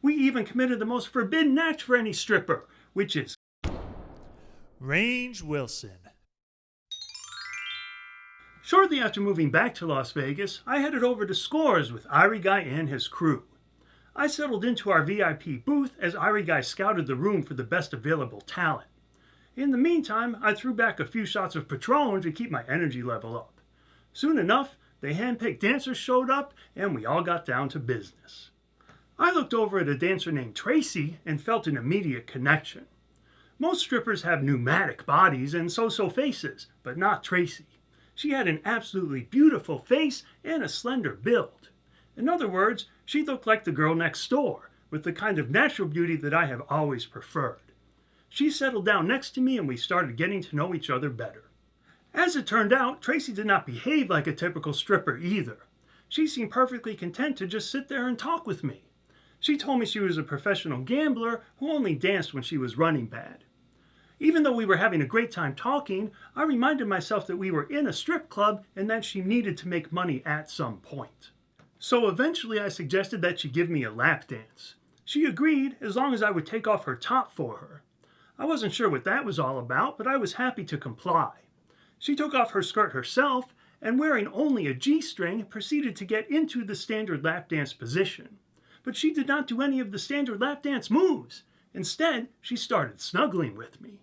We even committed the most forbidden act for any stripper, which is Range Wilson. Shortly after moving back to Las Vegas, I headed over to Scores with Irieguy and his crew. I settled into our VIP booth as Irieguy scouted the room for the best available talent. In the meantime, I threw back a few shots of Patron to keep my energy level up. Soon enough, the hand-picked dancers showed up and we all got down to business. I looked over at a dancer named Tracy and felt an immediate connection. Most strippers have pneumatic bodies and so-so faces, but not Tracy. She had an absolutely beautiful face and a slender build. In other words, she looked like the girl next door, with the kind of natural beauty that I have always preferred. She settled down next to me and we started getting to know each other better. As it turned out, Tracy did not behave like a typical stripper either. She seemed perfectly content to just sit there and talk with me. She told me she was a professional gambler who only danced when she was running bad. Even though we were having a great time talking, I reminded myself that we were in a strip club and that she needed to make money at some point. So eventually I suggested that she give me a lap dance. She agreed as long as I would take off her top for her. I wasn't sure what that was all about, but I was happy to comply. She took off her skirt herself and wearing only a G-string proceeded to get into the standard lap dance position. But she did not do any of the standard lap dance moves. Instead, she started snuggling with me.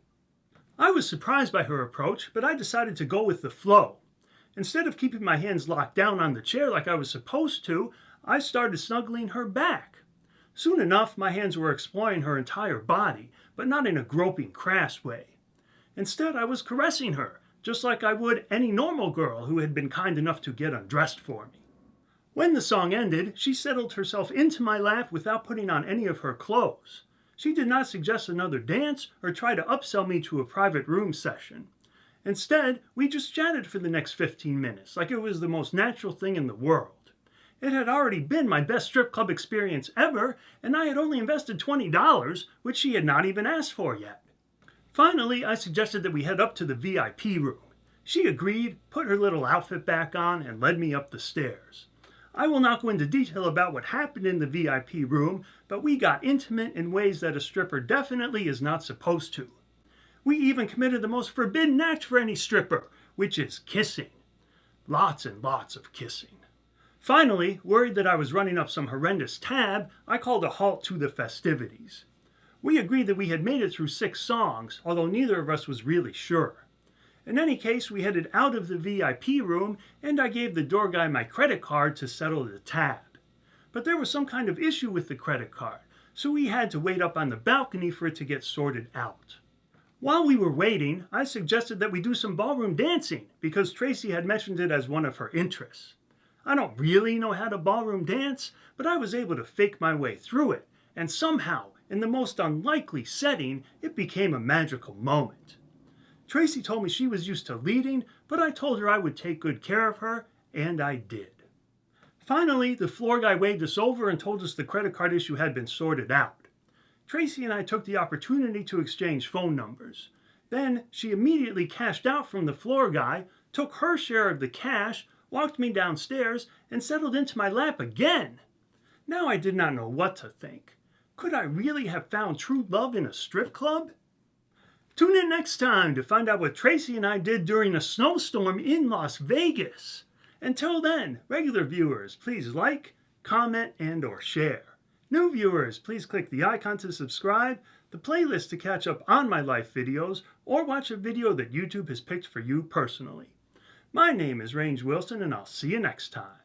I was surprised by her approach, but I decided to go with the flow. Instead of keeping my hands locked down on the chair like I was supposed to, I started snuggling her back. Soon enough, my hands were exploring her entire body, but not in a groping, crass way. Instead, I was caressing her, just like I would any normal girl who had been kind enough to get undressed for me. When the song ended, she settled herself into my lap without putting on any of her clothes. She did not suggest another dance or try to upsell me to a private room session. Instead, we just chatted for the next 15 minutes, like it was the most natural thing in the world. It had already been my best strip club experience ever, and I had only invested $20, which she had not even asked for yet. Finally, I suggested that we head up to the VIP room. She agreed, put her little outfit back on, and led me up the stairs. I will not go into detail about what happened in the VIP room, but we got intimate in ways that a stripper definitely is not supposed to. We even committed the most forbidden act for any stripper, which is kissing. Lots and lots of kissing. Finally, worried that I was running up some horrendous tab, I called a halt to the festivities. We agreed that we had made it through 6 songs, although neither of us was really sure. In any case, we headed out of the VIP room, and I gave the door guy my credit card to settle the tab. But there was some kind of issue with the credit card, so we had to wait up on the balcony for it to get sorted out. While we were waiting, I suggested that we do some ballroom dancing, because Tracy had mentioned it as one of her interests. I don't really know how to ballroom dance, but I was able to fake my way through it, and somehow, in the most unlikely setting, it became a magical moment. Tracy told me she was used to leading, but I told her I would take good care of her, and I did. Finally, the floor guy waved us over and told us the credit card issue had been sorted out. Tracy and I took the opportunity to exchange phone numbers. Then she immediately cashed out from the floor guy, took her share of the cash, walked me downstairs, and settled into my lap again. Now I did not know what to think. Could I really have found true love in a strip club? Tune in next time to find out what Tracy and I did during a snowstorm in Las Vegas. Until then, regular viewers, please like, comment, and/or share. New viewers, please click the icon to subscribe, the playlist to catch up on my life videos, or watch a video that YouTube has picked for you personally. My name is Range Wilson, and I'll see you next time.